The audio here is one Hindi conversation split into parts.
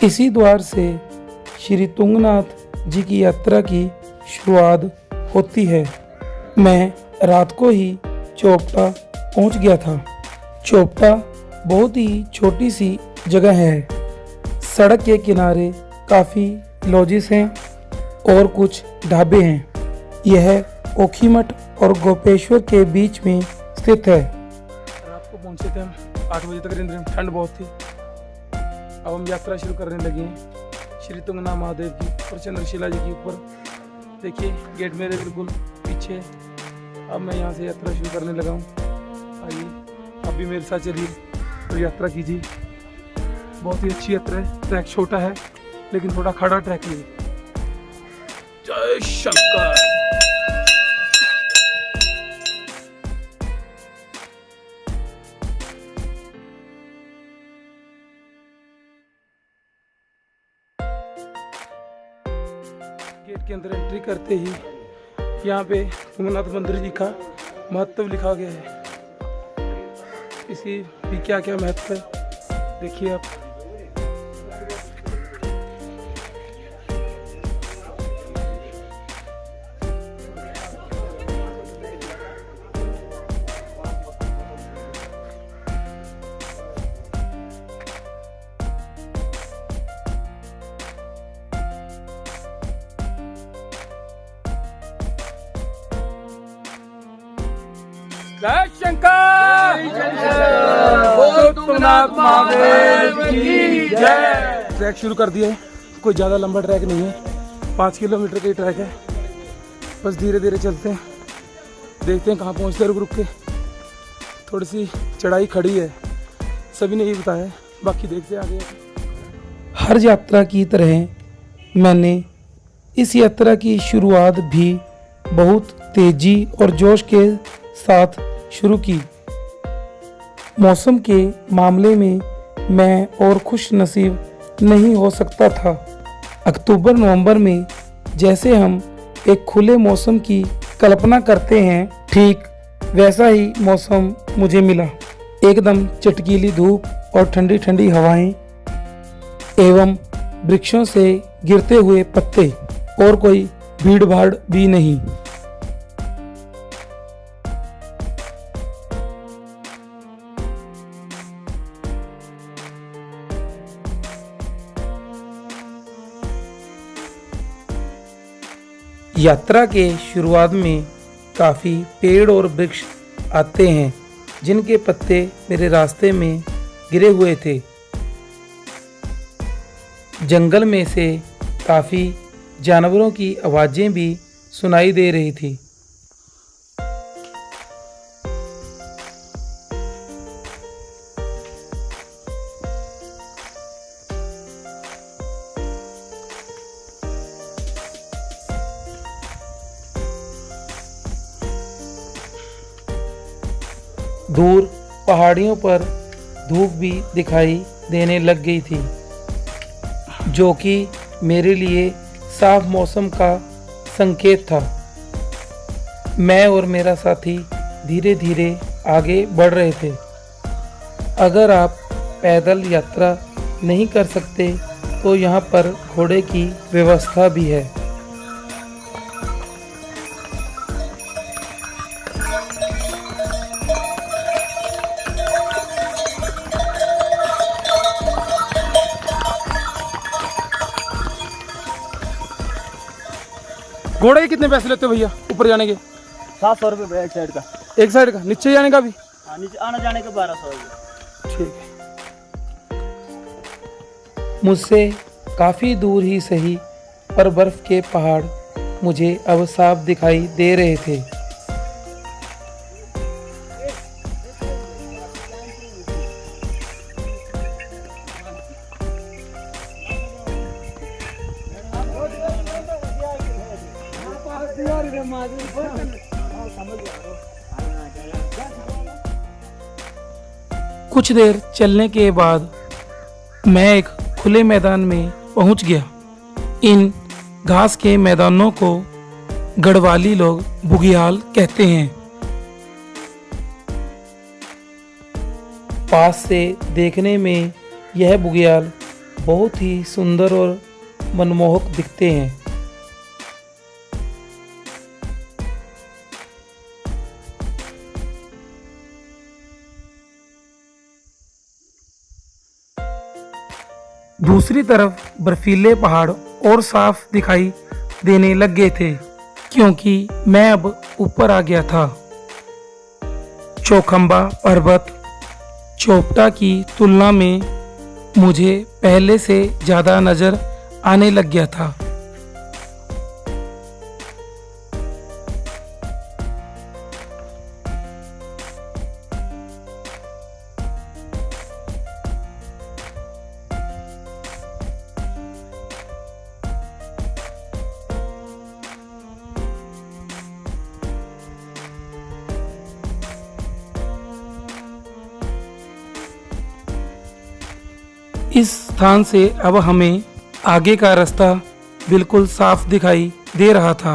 इसी द्वार से श्री तुंगनाथ जी की यात्रा की शुरुआत होती है। मैं रात को ही चोपटा पहुंच गया था। चोपटा बहुत ही छोटी सी जगह है। सड़क के किनारे काफ़ी लॉजेस हैं और कुछ ढाबे हैं। यह ओखीमठ और गोपेश्वर के बीच में स्थित है। रात को पहुंचे थे हम 8 बजे तक। रिंद्र ठंड बहुत थी। अब हम यात्रा शुरू करने लगे हैं श्री तुंगनाथ महादेव की और चंद्रशिला जी के ऊपर। देखिए गेट मेरे बिल्कुल पीछे। अब मैं यहाँ से यात्रा शुरू करने लगा हूँ। आइए आप भी मेरे साथ चलिए और यात्रा कीजिए। बहुत ही अच्छी यात्रा है। ट्रैक छोटा है लेकिन थोड़ा खड़ा ट्रैक है। जय शंकर। गेट के अंदर एंट्री करते ही यहाँ पे तुंगनाथ मंदिर जी का महत्व लिखा गया है। इसी भी क्या क्या महत्व है देखिए आप। जय शंकर। बोलो तुंगनाथ महादेव की जय। ट्रैक शुरू कर दिया है। कोई ज़्यादा लंबा ट्रैक नहीं है, 5 किलोमीटर का ही ट्रैक है। बस धीरे धीरे चलते हैं, देखते हैं कहाँ पहुँचते हैं। रुक रुक के थोड़ी सी चढ़ाई खड़ी है, सभी ने ये बताया है, बाकी देखते हैं आगे। हर यात्रा की तरह मैंने इस यात्रा की शुरुआत भी बहुत तेजी और जोश के साथ शुरू की। मौसम के मामले में मैं और खुश नसीब नहीं हो सकता था। अक्टूबर नवंबर में जैसे हम एक खुले मौसम की कल्पना करते हैं, ठीक वैसा ही मौसम मुझे मिला। एकदम चटकीली धूप और ठंडी ठंडी हवाएं एवं वृक्षों से गिरते हुए पत्ते और कोई भीड़ भाड़ भी नहीं। यात्रा के शुरुआत में काफ़ी पेड़ और वृक्ष आते हैं जिनके पत्ते मेरे रास्ते में गिरे हुए थे। जंगल में से काफ़ी जानवरों की आवाज़ें भी सुनाई दे रही थी। दूर पहाड़ियों पर धूप भी दिखाई देने लग गई थी, जो कि मेरे लिए साफ मौसम का संकेत था। मैं और मेरा साथी धीरे धीरे आगे बढ़ रहे थे। अगर आप पैदल यात्रा नहीं कर सकते तो यहाँ पर घोड़े की व्यवस्था भी है। घोड़े के कितने पैसे लेते हो भैया ऊपर जाने के? 700 रुपये एक साइड का। एक साइड का? नीचे जाने का भी? नीचे आने जाने का 1200 रुपये। ठीक है। मुझसे काफ़ी दूर ही सही पर बर्फ के पहाड़ मुझे अब साफ दिखाई दे रहे थे। कुछ देर चलने के बाद मैं एक खुले मैदान में पहुंच गया। इन घास के मैदानों को गढ़वाली लोग बुगियाल कहते हैं। पास से देखने में यह बुगियाल बहुत ही सुंदर और मनमोहक दिखते हैं। दूसरी तरफ बर्फीले पहाड़ और साफ दिखाई देने लग गए थे क्योंकि मैं अब ऊपर आ गया था। चौखंबा पर्वत चोपटा की तुलना में मुझे पहले से ज़्यादा नज़र आने लग गया था। इस स्थान से अब हमें आगे का रास्ता बिल्कुल साफ दिखाई दे रहा था।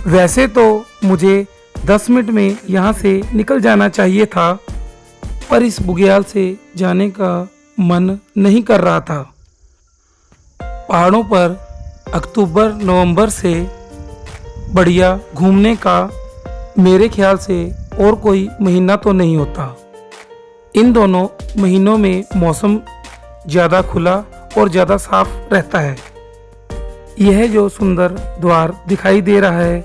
वैसे तो मुझे 10 मिनट में यहाँ से निकल जाना चाहिए था, पर इस बुग्याल से जाने का मन नहीं कर रहा था। पहाड़ों पर अक्टूबर नवंबर से बढ़िया घूमने का मेरे ख्याल से और कोई महीना तो नहीं होता। इन दोनों महीनों में मौसम ज़्यादा खुला और ज़्यादा साफ रहता है। यह जो सुंदर द्वार दिखाई दे रहा है,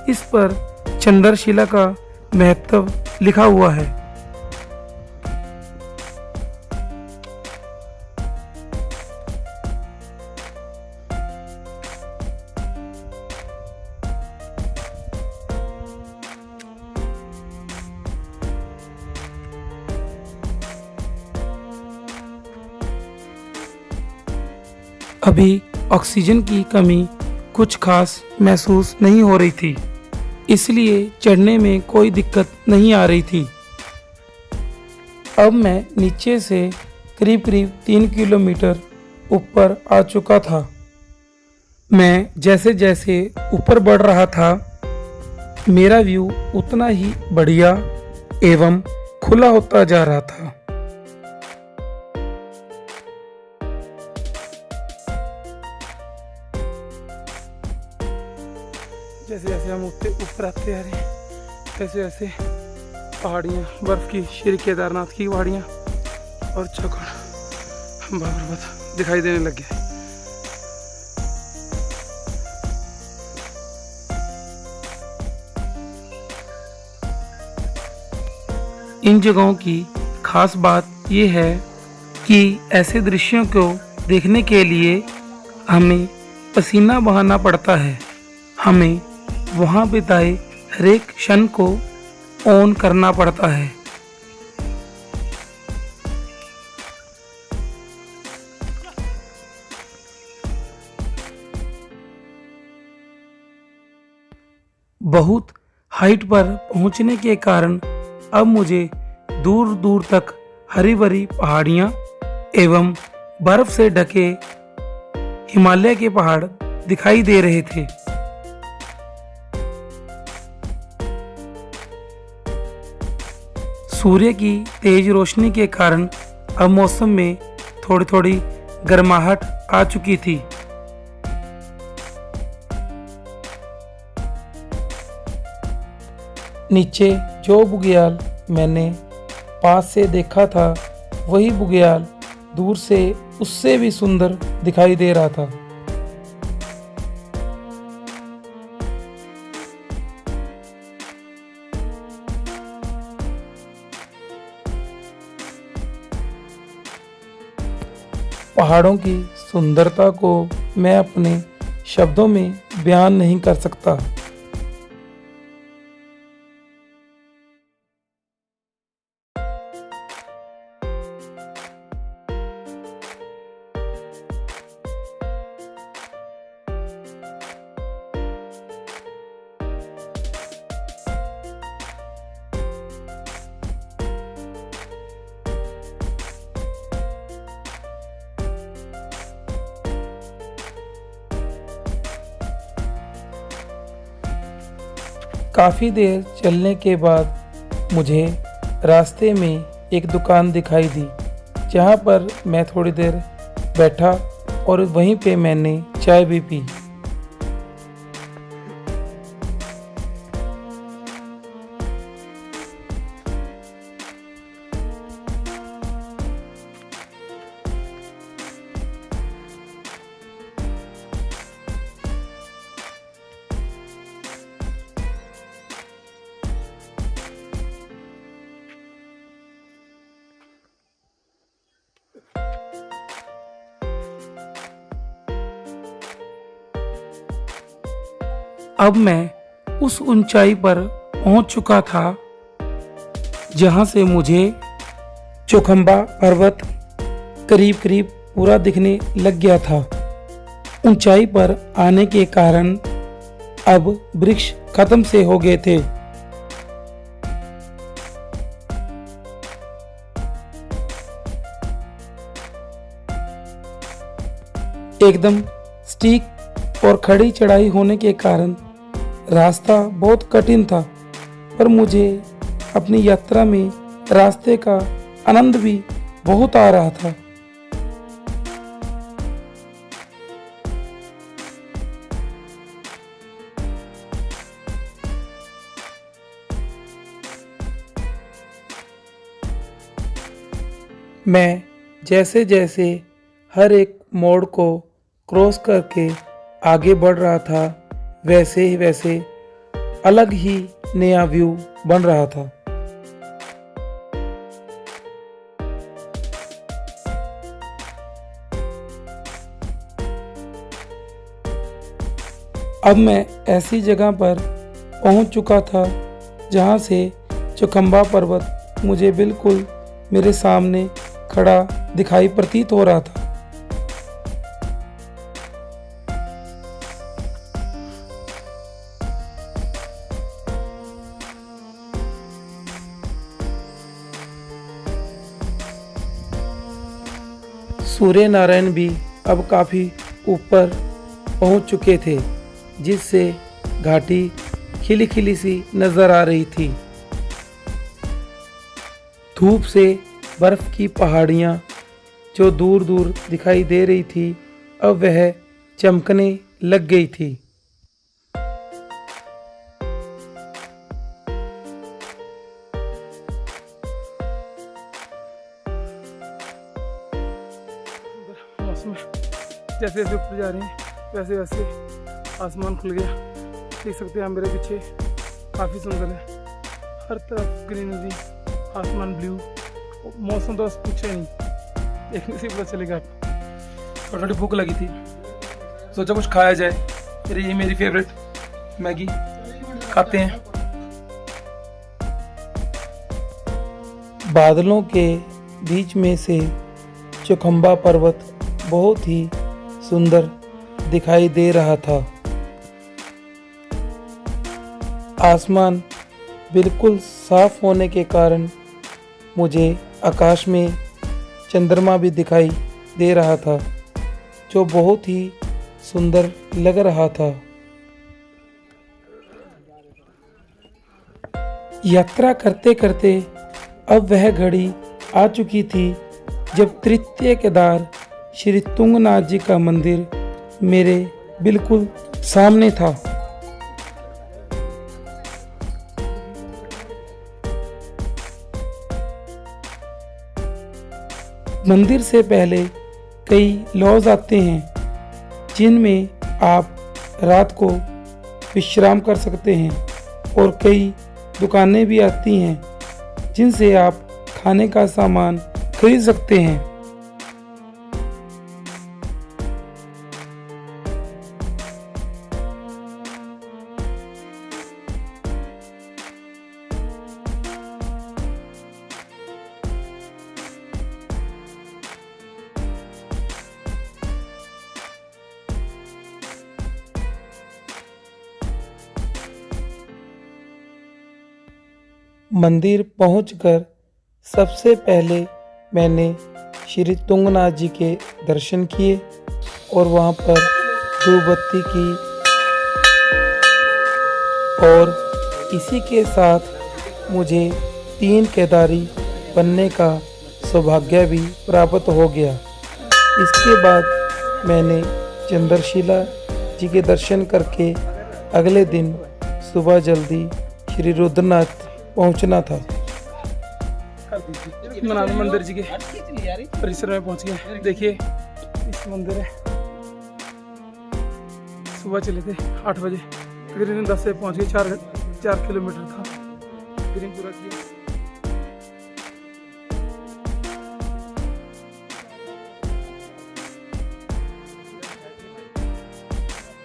इस पर चंद्रशिला का महत्व लिखा हुआ है। अभी ऑक्सीजन की कमी कुछ खास महसूस नहीं हो रही थी, इसलिए चढ़ने में कोई दिक्कत नहीं आ रही थी। अब मैं नीचे से करीब 3 किलोमीटर ऊपर आ चुका था। मैं जैसे जैसे ऊपर बढ़ रहा था, मेरा व्यू उतना ही बढ़िया एवं खुला होता जा रहा था। जैसे जैसे हम ऊपर आते आ रहे हैं, वैसे वैसे पहाड़ियाँ, बर्फ की श्री केदारनाथ की पहाड़ियाँ और चौखंड पर्वत दिखाई देने लग गए। इन जगहों की खास बात यह है कि ऐसे दृश्यों को देखने के लिए हमें पसीना बहाना पड़ता है। हमें वहाँ बिताए हर एक क्षण को ऑन करना पड़ता है। बहुत हाइट पर पहुँचने के कारण अब मुझे दूर दूर तक हरी भरी पहाड़ियाँ एवं बर्फ से ढके हिमालय के पहाड़ दिखाई दे रहे थे। सूर्य की तेज रोशनी के कारण अब मौसम में थोड़ी थोड़ी गर्माहट आ चुकी थी। नीचे जो बुग्याल मैंने पास से देखा था, वही बुग्याल दूर से उससे भी सुंदर दिखाई दे रहा था। पहाड़ों की सुंदरता को मैं अपने शब्दों में बयान नहीं कर सकता। काफ़ी देर चलने के बाद मुझे रास्ते में एक दुकान दिखाई दी, जहाँ पर मैं थोड़ी देर बैठा और वहीं पे मैंने चाय भी पी। अब मैं उस ऊंचाई पर पहुंच चुका था जहां से मुझे चौखंबा पर्वत करीब करीब पूरा दिखने लग गया था। ऊंचाई पर आने के कारण अब वृक्ष खत्म से हो गए थे। एकदम स्टीक और खड़ी चढ़ाई होने के कारण रास्ता बहुत कठिन था, पर मुझे अपनी यात्रा में रास्ते का आनंद भी बहुत आ रहा था। मैं जैसे जैसे हर एक मोड़ को क्रॉस करके आगे बढ़ रहा था, वैसे ही वैसे अलग ही नया व्यू बन रहा था। अब मैं ऐसी जगह पर पहुंच चुका था जहां से चौखंबा पर्वत मुझे बिल्कुल मेरे सामने खड़ा दिखाई प्रतीत हो रहा था। सूर्य नारायण भी अब काफी ऊपर पहुंच चुके थे, जिससे घाटी खिली खिली सी नजर आ रही थी। धूप से बर्फ की पहाड़ियां जो दूर दूर दिखाई दे रही थी, अब वह चमकने लग गई थी। जैसे जैसे ऊपर जा रहे हैं वैसे वैसे आसमान खुल गया। देख सकते हैं आप मेरे पीछे, काफ़ी सुंदर है। हर तरफ ग्रीनरी, आसमान ब्लू, मौसम तो बस पूछे नहीं, देखने से पता चलेगा आपको। थोड़ी भूख लगी थी, सोचा कुछ खाया जाए। फिर ये मेरी फेवरेट मैगी खाते हैं। बादलों के बीच में से चौखंबा पर्वत बहुत ही सुंदर दिखाई दे रहा था। आसमान बिल्कुल साफ होने के कारण मुझे आकाश में चंद्रमा भी दिखाई दे रहा था, जो बहुत ही सुंदर लग रहा था। यात्रा करते करते अब वह घड़ी आ चुकी थी जब तृतीय केदार श्री तुंगनाथ जी का मंदिर मेरे बिल्कुल सामने था। मंदिर से पहले कई लॉज आते हैं, जिनमें आप रात को विश्राम कर सकते हैं, और कई दुकानें भी आती हैं जिनसे आप खाने का सामान खरीद सकते हैं। मंदिर पहुंचकर सबसे पहले मैंने श्री तुंगनाथ जी के दर्शन किए और वहां पर धूप बत्ती की, और इसी के साथ मुझे 3 केदारी बनने का सौभाग्य भी प्राप्त हो गया। इसके बाद मैंने चंद्रशिला जी के दर्शन करके अगले दिन सुबह जल्दी श्री रुद्रनाथ पहुंचना था। तुंगनाथ मंदिर जी के परिसर में पहुंच गए। देखिए इस मंदिर है। सुबह चले थे 8 बजे, तकरीबन 10 से पहुंच गए। 4 किलोमीटर था, तकरीबन पूरा किया।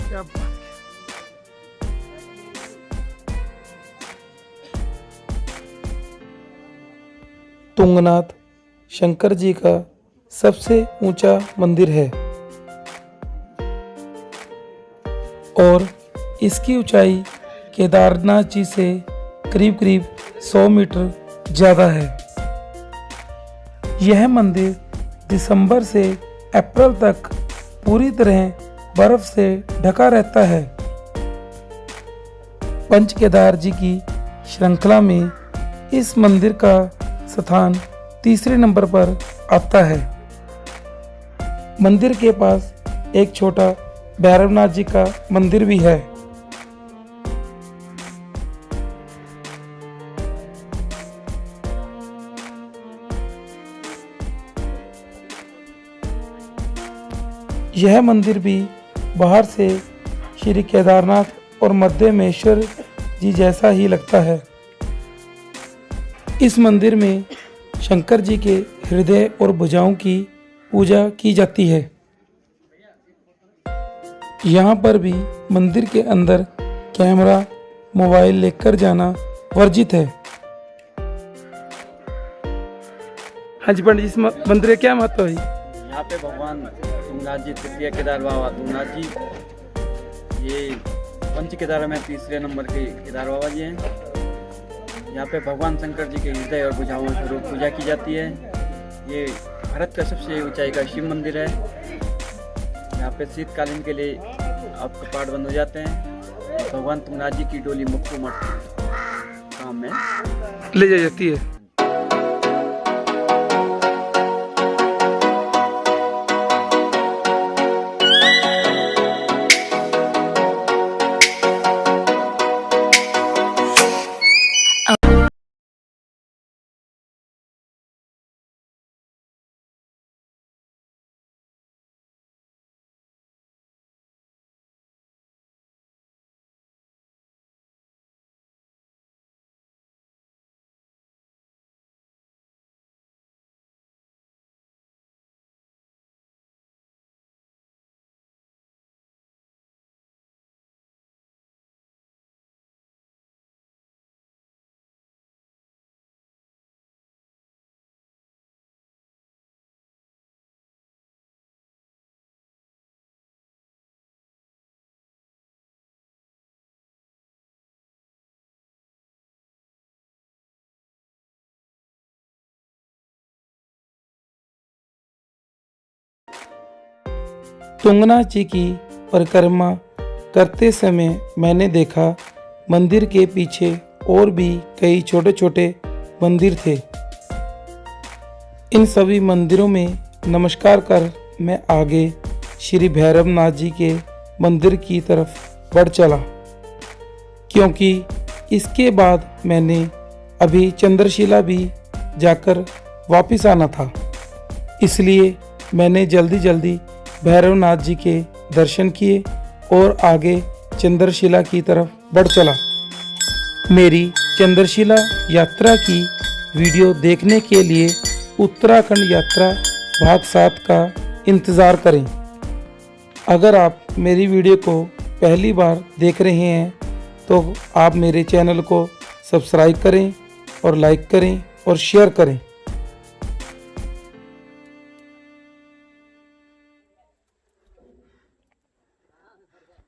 क्या बात है। तुंगनाथ शंकर जी का सबसे ऊंचा मंदिर है और इसकी ऊंचाई केदारनाथ जी से करीब 100 मीटर ज़्यादा है। यह मंदिर दिसंबर से अप्रैल तक पूरी तरह बर्फ से ढका रहता है। पंच केदार जी की श्रृंखला में इस मंदिर का स्थान तीसरे नंबर पर आता है। मंदिर के पास एक छोटा भैरवनाथ जी का मंदिर भी है। यह मंदिर भी बाहर से श्री केदारनाथ और मध्यमेश्वर जी जैसा ही लगता है। इस मंदिर में शंकर जी के हृदय और भुजाओं की पूजा की जाती है। यहाँ पर भी मंदिर के अंदर कैमरा, मोबाइल लेकर जाना वर्जित है। हाँ जी पंडित, इस मंदिर का क्या महत्व है? यहाँ पे भगवान तुंगनाथ जी, तृतीय केदार बाबा तुंगनाथ जी, ये पंच केदार में तीसरे नंबर के केदार बाबा जी हैं। यहाँ पे भगवान शंकर जी के हृदय और भुजाओं स्वरूप पूजा की जाती है। ये भारत का सबसे ऊंचाई का शिव मंदिर है। यहाँ पे शीतकालीन के लिए आप कपाट बंद हो जाते हैं। भगवान तुंगनाथ जी की डोली मुक्को मठ काम में ले जाई जाती है। तुंगनाथ जी की परिक्रमा करते समय मैंने देखा मंदिर के पीछे और भी कई छोटे छोटे मंदिर थे। इन सभी मंदिरों में नमस्कार कर मैं आगे श्री भैरवनाथ जी के मंदिर की तरफ बढ़ चला, क्योंकि इसके बाद मैंने अभी चंद्रशिला भी जाकर वापस आना था। इसलिए मैंने जल्दी भैरवनाथ जी के दर्शन किए और आगे चंद्रशिला की तरफ बढ़ चला। मेरी चंद्रशिला यात्रा की वीडियो देखने के लिए उत्तराखंड यात्रा भाग 7 का इंतज़ार करें। अगर आप मेरी वीडियो को पहली बार देख रहे हैं तो आप मेरे चैनल को सब्सक्राइब करें और लाइक करें और शेयर करें।